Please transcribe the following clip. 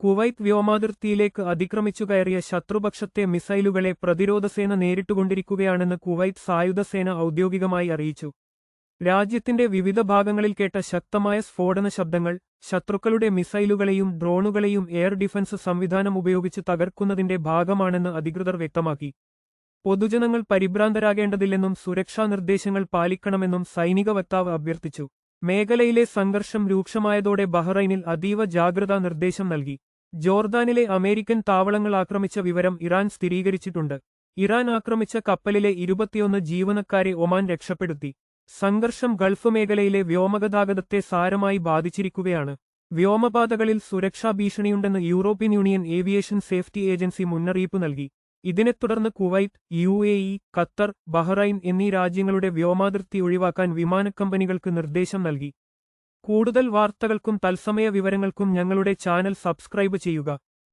Kuwait വ്യോമാതിർത്തിയിലേക്ക് അതിക്രമിച്ചു കയറിയ ശത്രുപക്ഷത്തെ മിസൈലുകളെ പ്രതിരോധസേന നേരിട്ടുകൊണ്ടിരിക്കുകയാണെന്ന് Kuwait സായുധസേന ഔദ്യോഗികമായി അറിയിച്ചു. രാജ്യത്തിന്റെ വിവിധ ഭാഗങ്ങളിൽ കേട്ട ശക്തമായ സ്ഫോടന ശബ്ദങ്ങൾ ശത്രുക്കളുടെ മിസൈലുകളെയും ഡ്രോണുകളെയും എയർ ഡിഫൻസ് സംവിധാനം ഉപയോഗിച്ച് തകർക്കുന്നതിന്റെ ഭാഗമാണെന്ന് അധികൃതർ വ്യക്തമാക്കി. പൊതുജനങ്ങൾ പരിഭ്രാന്തരാകേണ്ടതില്ലെന്നും സുരക്ഷാ നിർദ്ദേശങ്ങൾ പാലിക്കണമെന്നും സൈനിക വക്താവ് അഭ്യർത്ഥിച്ചു. മേഖലയിലെ സംഘർഷം രൂക്ഷമായതോടെ ബഹ്റൈനിൽ അതീവ ജാഗ്രതാ നിർദ്ദേശം നൽകി. ജോർദാനിലെ അമേരിക്കൻ താവളങ്ങൾ ആക്രമിച്ച വിവരം ഇറാൻ സ്ഥിരീകരിച്ചിട്ടുണ്ട്. ഇറാൻ ആക്രമിച്ച കപ്പലിലെ 21 ജീവനക്കാരെ ഒമാൻ രക്ഷപ്പെടുത്തി. സംഘർഷം ഗൾഫ് മേഖലയിലെ വ്യോമഗതാഗതത്തെ സാരമായി ബാധിച്ചിരിക്കുകയാണ്. വ്യോമപാതകളിൽ സുരക്ഷാ ഭീഷണിയുണ്ടെന്ന് European union aviation safety agency മുന്നറിയിപ്പ് നൽകി. ഇതിനെ തുടർന്ന് കുവൈത്ത്, UAE, ഖത്തർ, ബഹ്റൈൻ എന്നീ രാജ്യങ്ങളുടെ വ്യോമാതിർത്തി ഒഴിവാക്കാൻ വിമാനക്കമ്പനികൾക്ക് നിർദ്ദേശം നൽകി. കൂടുതൽ വാർത്തകൾക്കും തത്സമയ വിവരങ്ങൾക്കും ഞങ്ങളുടെ ചാനൽ സബ്സ്ക്രൈബ് ചെയ്യുക.